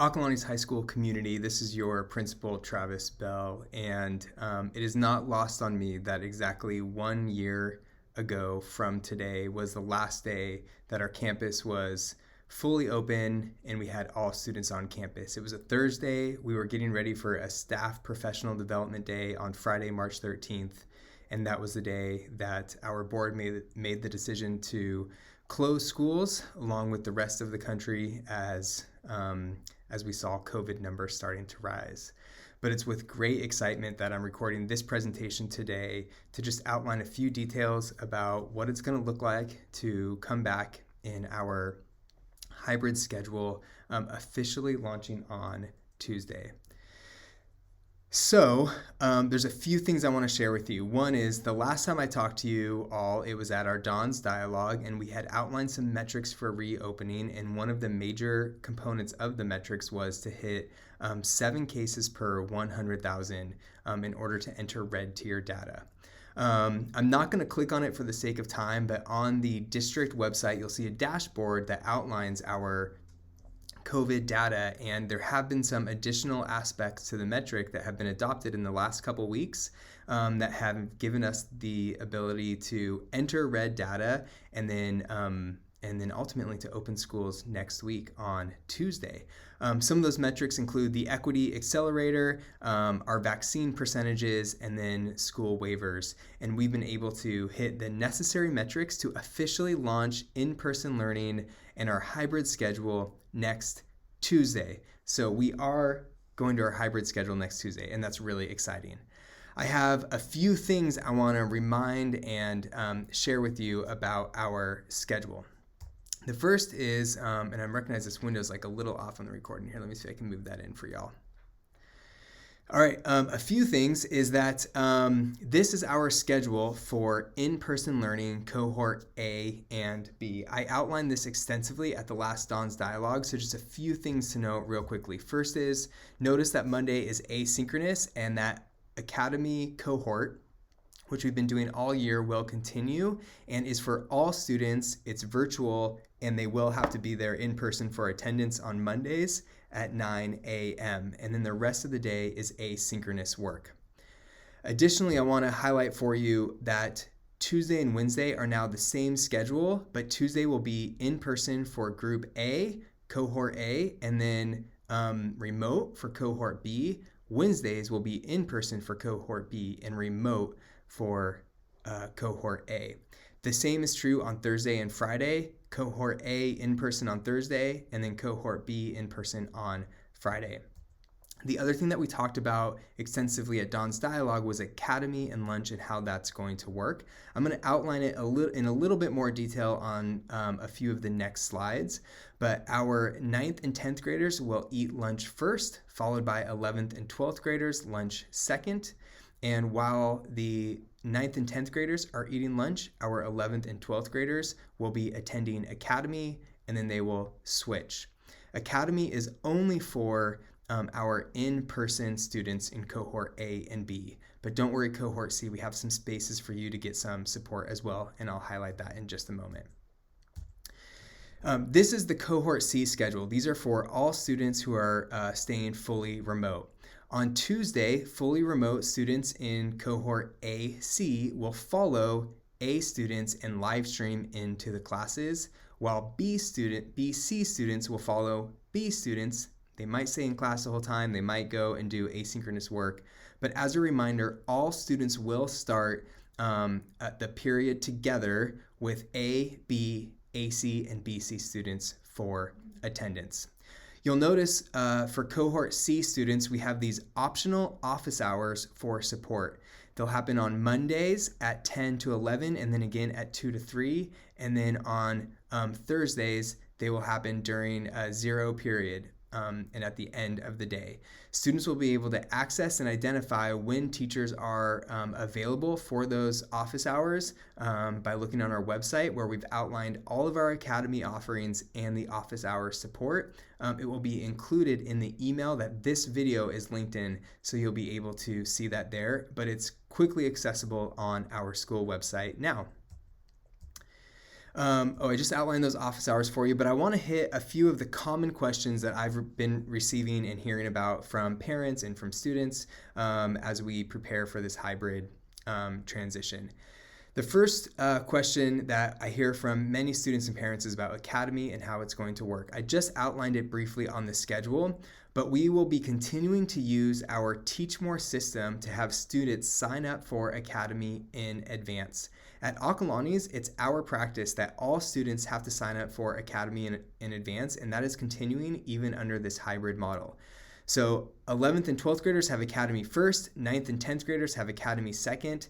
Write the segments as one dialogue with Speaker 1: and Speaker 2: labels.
Speaker 1: Acalanes High School community, this is your principal, Travis Bell, and it is not lost on me that exactly 1 year ago from today was the last day that our campus was fully open and we had all students on campus. It was a Thursday. We were getting ready for a staff professional development day on Friday, March 13th, and that was the day that our board made the decision to close schools along with the rest of the country as we saw COVID numbers starting to rise. But it's with great excitement that I'm recording this presentation today to just outline a few details about what it's going to look like to come back in our hybrid schedule, officially launching on Tuesday. So there's a few things I want to share with you. One is the last time I talked to you all, it was at our Don's Dialogue, and we had outlined some metrics for reopening, and one of the major components of the metrics was to hit 7 cases per 100,000 in order to enter red tier data. I'm not going to click on it for the sake of time, but on the district website, you'll see a dashboard that outlines our COVID data, and there have been some additional aspects to the metric that have been adopted in the last couple weeks that have given us the ability to enter red data and then ultimately to open schools next week on Tuesday. Some of those metrics include the equity accelerator, our vaccine percentages, and then school waivers. And we've been able to hit the necessary metrics to officially launch in-person learning and our hybrid schedule next Tuesday. So we are going to our hybrid schedule next Tuesday, and that's really exciting. I have a few things I want to remind and share with you about our schedule. The first is, and I recognize this window is like a little off on the recording here. Let me see if I can move that in for y'all. All right, a few things is that this is our schedule for in-person learning cohort A and B. I outlined this extensively at the last Don's Dialogue, so just a few things to note real quickly. First is, notice that Monday is asynchronous and that Academy cohort, which we've been doing all year, will continue and is for all students. It's virtual and they will have to be there in person for attendance on Mondays at 9 a.m. And then the rest of the day is asynchronous work. Additionally, I want to highlight for you that Tuesday and Wednesday are now the same schedule, but Tuesday will be in person for Group A, Cohort A, and then remote for Cohort B. Wednesdays will be in person for Cohort B and remote for Cohort A. The same is true on Thursday and Friday. Cohort A in person on Thursday, and then Cohort B in person on Friday. The other thing that we talked about extensively at Don's Dialogue was Academy and lunch and how that's going to work. I'm going to outline it in a little bit more detail on a few of the next slides, but our 9th and 10th graders will eat lunch first, followed by 11th and 12th graders lunch second. And while the 9th and 10th graders are eating lunch, our 11th and 12th graders will be attending Academy, and then they will switch. Academy is only for our in-person students in Cohort A and B. But don't worry, Cohort C, we have some spaces for you to get some support as well, and I'll highlight that in just a moment. This is the Cohort C schedule. These are for all students who are staying fully remote. On Tuesday, fully remote students in Cohort AC will follow A students and live stream into the classes, while BC students will follow B students. They might stay in class the whole time, they might go and do asynchronous work, but as a reminder, all students will start at the period together with A, B, AC, and BC students for attendance. You'll notice for Cohort C students, we have these optional office hours for support. They'll happen on Mondays at 10 to 11 and then again at 2 to 3. And then on Thursdays, they will happen during a 0 period and at the end of the day. Students will be able to access and identify when teachers are available for those office hours by looking on our website, where we've outlined all of our Academy offerings and the office hour support. It will be included in the email that this video is linked in, so you'll be able to see that there, but it's quickly accessible on our school website now. I just outlined those office hours for you, but I want to hit a few of the common questions that I've been receiving and hearing about from parents and from students as we prepare for this hybrid transition. The first question that I hear from many students and parents is about Academy and how it's going to work. I just outlined it briefly on the schedule, but we will be continuing to use our Teach More system to have students sign up for Academy in advance. At Acalanes, it's our practice that all students have to sign up for Academy in advance, and that is continuing even under this hybrid model. So 11th and 12th graders have Academy first, 9th and 10th graders have Academy second.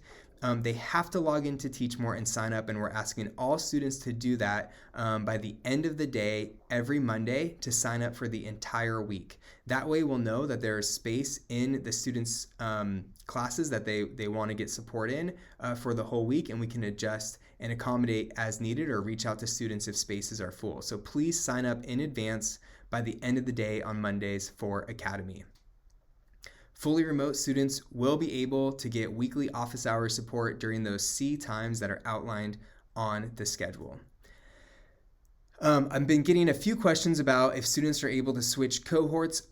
Speaker 1: They have to log in to Teach More and sign up, and we're asking all students to do that by the end of the day every Monday to sign up for the entire week. That way we'll know that there is space in the students' classes that they want to get support in for the whole week, and we can adjust and accommodate as needed or reach out to students if spaces are full. So please sign up in advance by the end of the day on Mondays for Academy. Fully remote students will be able to get weekly office hours support during those C times that are outlined on the schedule. I've been getting a few questions about if students are able to switch cohorts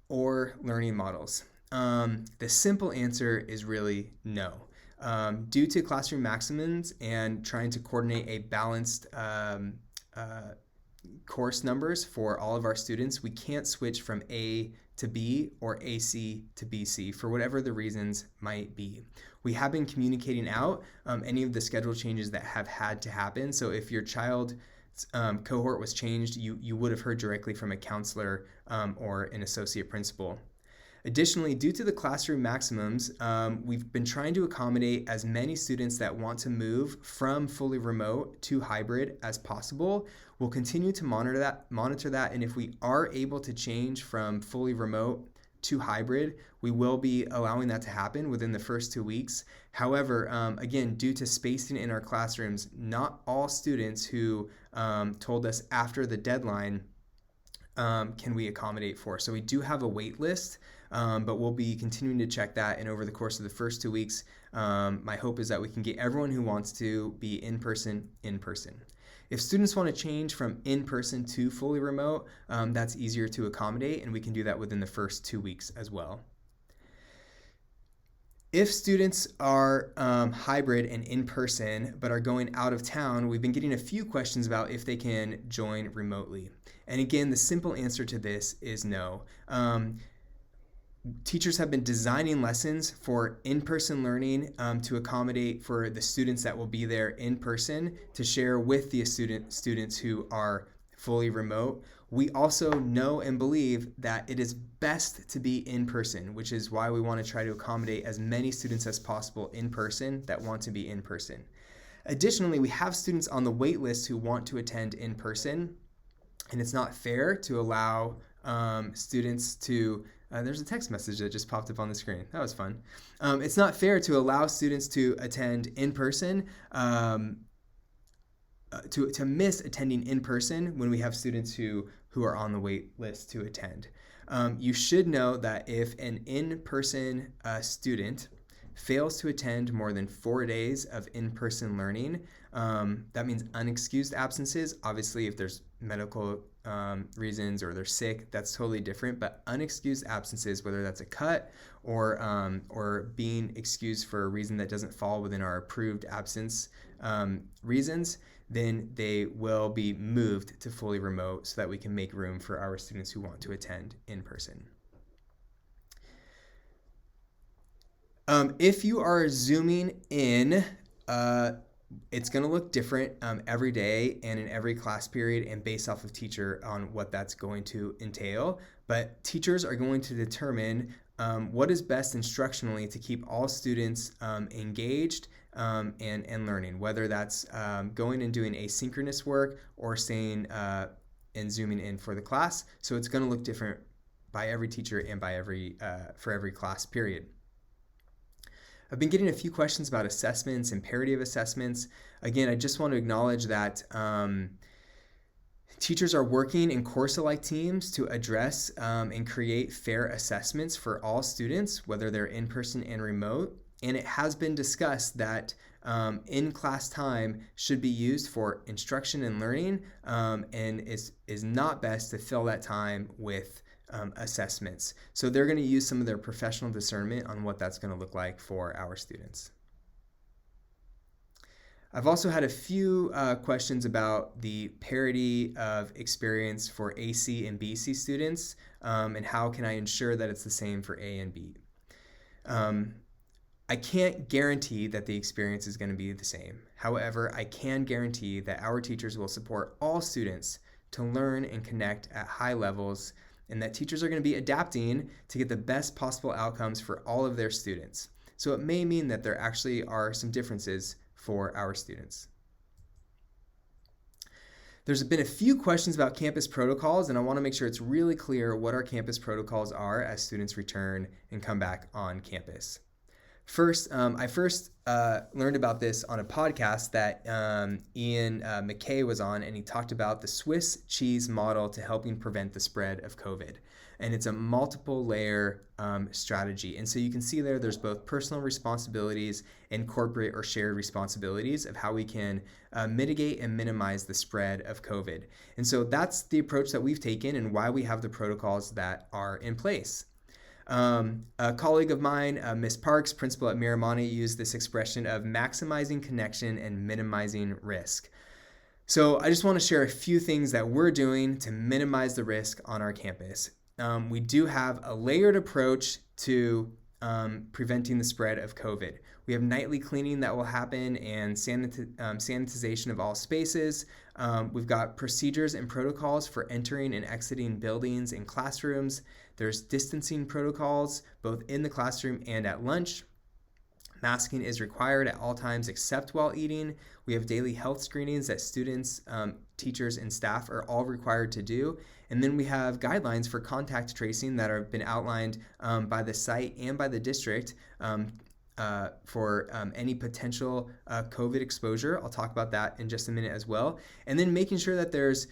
Speaker 1: or learning models. The simple answer is really no. Due to classroom maximums and trying to coordinate a balanced course numbers for all of our students, we can't switch from A to B or AC to BC for whatever the reasons might be. We have been communicating out any of the schedule changes that have had to happen. So if your child's cohort was changed, you would have heard directly from a counselor or an associate principal. Additionally, due to the classroom maximums, we've been trying to accommodate as many students that want to move from fully remote to hybrid as possible. We'll continue to monitor that, and if we are able to change from fully remote to hybrid, we will be allowing that to happen within the first 2 weeks. However, again, due to spacing in our classrooms, not all students who told us after the deadline can we accommodate for. So we do have a wait list, but we'll be continuing to check that. And over the course of the first 2 weeks, my hope is that we can get everyone who wants to be in person. If students want to change from in-person to fully remote, that's easier to accommodate, and we can do that within the first 2 weeks as well. If students are hybrid and in-person but are going out of town, we've been getting a few questions about if they can join remotely. And again, the simple answer to this is no. Teachers have been designing lessons for in-person learning to accommodate for the students that will be there in person to share with the students who are fully remote. We also know and believe that it is best to be in person, which is why we want to try to accommodate as many students as possible in person that want to be in person. Additionally, we have students on the wait list who want to attend in person, and it's not fair to allow students to there's a text message that just popped up on the screen. That was fun. It's not fair to allow students to attend in person, to miss attending in person when we have students who are on the wait list to attend. You should know that if an in-person student fails to attend more than 4 days of in-person learning, that means unexcused absences. Obviously, if there's medical reasons or they're sick, that's totally different. But unexcused absences, whether that's a cut or being excused for a reason that doesn't fall within our approved absence reasons, then they will be moved to fully remote so that we can make room for our students who want to attend in person. If you are Zooming in, it's going to look different every day and in every class period and based off of teacher on what that's going to entail. But teachers are going to determine what is best instructionally to keep all students engaged and learning, whether that's going and doing asynchronous work or staying and zooming in for the class. So it's going to look different by every teacher and by for every class period. I've been getting a few questions about assessments and parity of assessments. Again, I just want to acknowledge that teachers are working in course-alike teams to address and create fair assessments for all students, whether they're in person and remote. And it has been discussed that in-class time should be used for instruction and learning, and is not best to fill that time with assessments. So they're going to use some of their professional discernment on what that's going to look like for our students. I've also had a few questions about the parity of experience for AC and BC students, and how can I ensure that it's the same for A and B. I can't guarantee that the experience is going to be the same. However, I can guarantee that our teachers will support all students to learn and connect at high levels, and that teachers are going to be adapting to get the best possible outcomes for all of their students. So it may mean that there actually are some differences for our students. There's been a few questions about campus protocols, and I want to make sure it's really clear what our campus protocols are as students return and come back on campus. First, I learned about this on a podcast that Ian McKay was on, and he talked about the Swiss cheese model to helping prevent the spread of COVID. And it's a multiple layer strategy. And so you can see there's both personal responsibilities and corporate or shared responsibilities of how we can mitigate and minimize the spread of COVID. And so that's the approach that we've taken and why we have the protocols that are in place. A colleague of mine, Ms. Parks, principal at Miramonte, used this expression of maximizing connection and minimizing risk. So I just want to share a few things that we're doing to minimize the risk on our campus. We do have a layered approach to preventing the spread of COVID. We have nightly cleaning that will happen and sanitization of all spaces. We've got procedures and protocols for entering and exiting buildings and classrooms. There's distancing protocols both in the classroom and at lunch. Masking is required at all times except while eating. We have daily health screenings that students, teachers, and staff are all required to do. And then we have guidelines for contact tracing that have been outlined by the site and by the district for any potential COVID exposure. I'll talk about that in just a minute as well. And then making sure that there's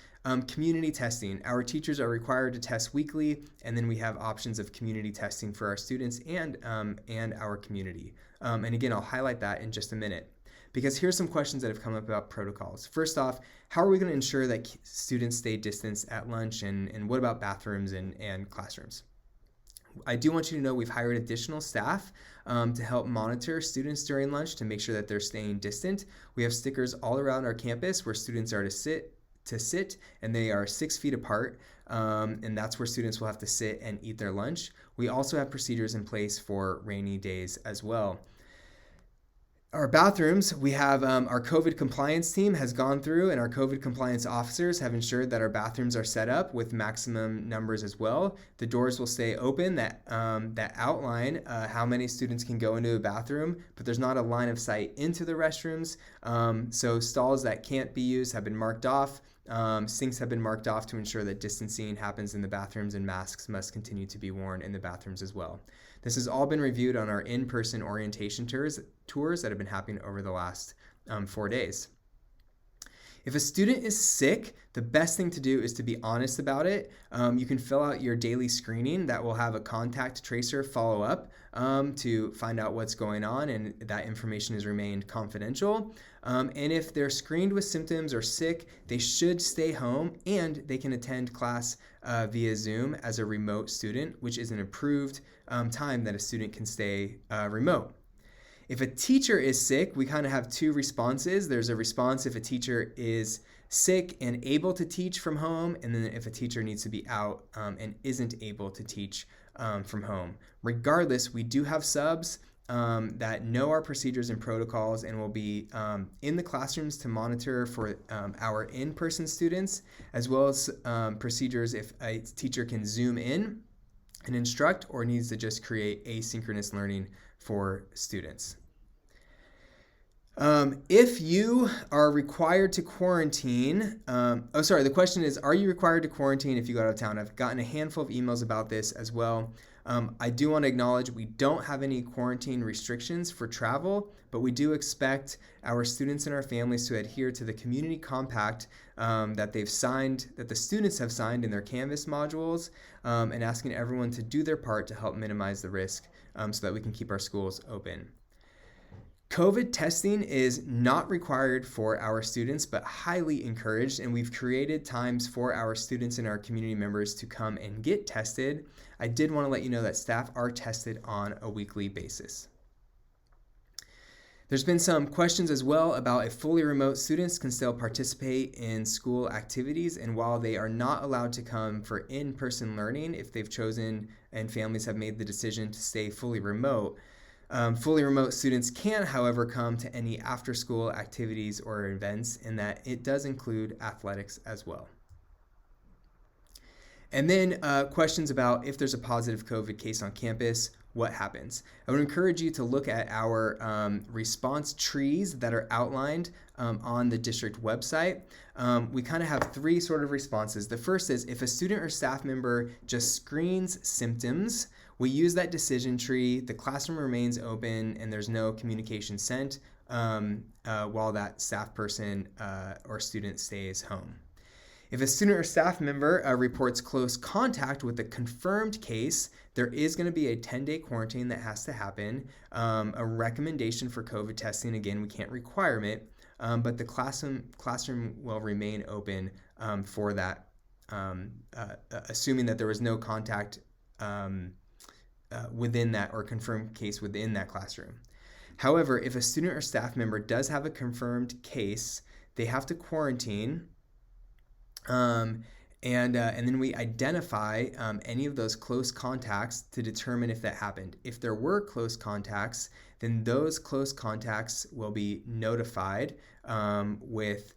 Speaker 1: community testing. Our teachers are required to test weekly, and then we have options of community testing for our students and our community. And again, I'll highlight that in just a minute, because here's some questions that have come up about protocols. First off, how are we going to ensure that students stay distanced at lunch, and what about bathrooms and classrooms? I do want you to know we've hired additional staff to help monitor students during lunch to make sure that they're staying distant. We have stickers all around our campus where students are to sit, and they are 6 feet apart, and that's where students will have to sit and eat their lunch. We also have procedures in place for rainy days as well. Our bathrooms, we have our COVID compliance team has gone through, and our COVID compliance officers have ensured that our bathrooms are set up with maximum numbers as well. The doors will stay open that outline how many students can go into a bathroom, but there's not a line of sight into the restrooms. So stalls that can't be used have been marked off. Sinks have been marked off to ensure that distancing happens in the bathrooms, and masks must continue to be worn in the bathrooms as well. This has all been reviewed on our in-person orientation tours that have been happening over the last 4 days. If a student is sick, the best thing to do is to be honest about it. You can fill out your daily screening that will have a contact tracer follow up to find out what's going on, and that information is remained confidential. And if they're screened with symptoms or sick, they should stay home, and they can attend class via Zoom as a remote student, which is an approved time that a student can stay remote. If a teacher is sick, we kind of have two responses. There's a response if a teacher is sick and able to teach from home, and then if a teacher needs to be out and isn't able to teach from home. Regardless, we do have subs that know our procedures and protocols and will be in the classrooms to monitor for our in-person students, as well as procedures if a teacher can Zoom in and instruct or needs to just create asynchronous learning for students. If you are required to quarantine, the question is, are you required to quarantine if you go out of town? I've gotten a handful of emails about this as well. I do want to acknowledge we don't have any quarantine restrictions for travel, but we do expect our students and our families to adhere to the community compact that the students have signed in their Canvas modules, and asking everyone to do their part to help minimize the risk so that we can keep our schools open. COVID testing is not required for our students, but highly encouraged, and we've created times for our students and our community members to come and get tested. I did want to let you know that staff are tested on a weekly basis. There's been some questions as well about if fully remote students can still participate in school activities, and while they are not allowed to come for in-person learning, if they've chosen and families have made the decision to stay fully remote students can, however, come to any after-school activities or events, and that it does include athletics as well. And then questions about if there's a positive COVID case on campus, what happens? I would encourage you to look at our response trees that are outlined on the district website. We kind of have three sort of responses. The first is if a student or staff member just screens symptoms, we use that decision tree, the classroom remains open, and there's no communication sent while that staff person or student stays home. If a student or staff member reports close contact with a confirmed case, there is going to be a 10-day quarantine that has to happen. A recommendation for COVID testing, again, we can't require it, but the classroom will remain open for that, assuming that there was no contact within that or confirmed case within that classroom. However, if a student or staff member does have a confirmed case, they have to quarantine. And then we identify any of those close contacts to determine if that happened. If there were close contacts, then those close contacts will be notified with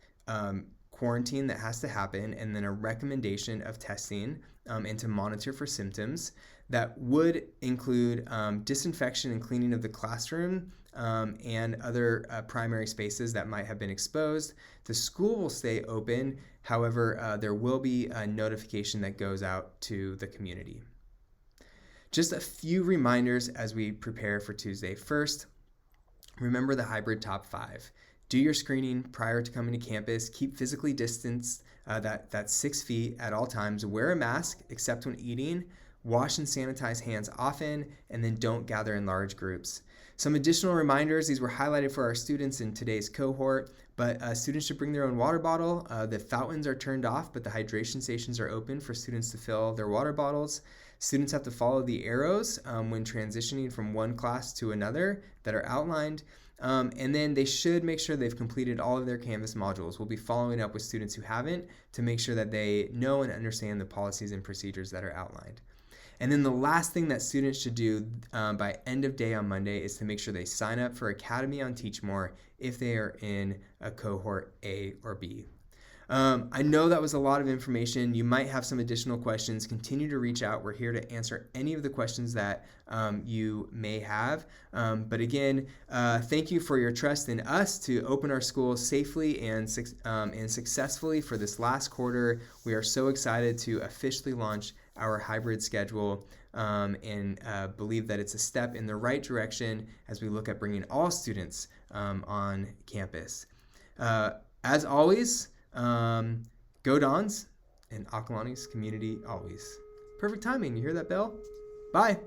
Speaker 1: quarantine that has to happen, and then a recommendation of testing and to monitor for symptoms. That would include disinfection and cleaning of the classroom and other primary spaces that might have been exposed. The school will stay open. However, there will be a notification that goes out to the community. Just a few reminders as we prepare for Tuesday. First, remember the hybrid top 5. Do your screening prior to coming to campus. Keep physically distanced, that's 6 feet at all times. Wear a mask except when eating. Wash and sanitize hands often, and then don't gather in large groups. Some additional reminders, these were highlighted for our students in today's cohort, but students should bring their own water bottle. The fountains are turned off, but the hydration stations are open for students to fill their water bottles. Students have to follow the arrows when transitioning from one class to another that are outlined. And then they should make sure they've completed all of their Canvas modules. We'll be following up with students who haven't to make sure that they know and understand the policies and procedures that are outlined. And then the last thing that students should do by end of day on Monday is to make sure they sign up for Academy on Teachmore if they are in a cohort A or B. I know that was a lot of information. You might have some additional questions. Continue to reach out. We're here to answer any of the questions that you may have. But again, thank you for your trust in us to open our schools safely and successfully for this last quarter. We are so excited to officially launch our hybrid schedule and believe that it's a step in the right direction as we look at bringing all students on campus. As always, go Dons and Acalanes community always. Perfect timing. You hear that bell? Bye.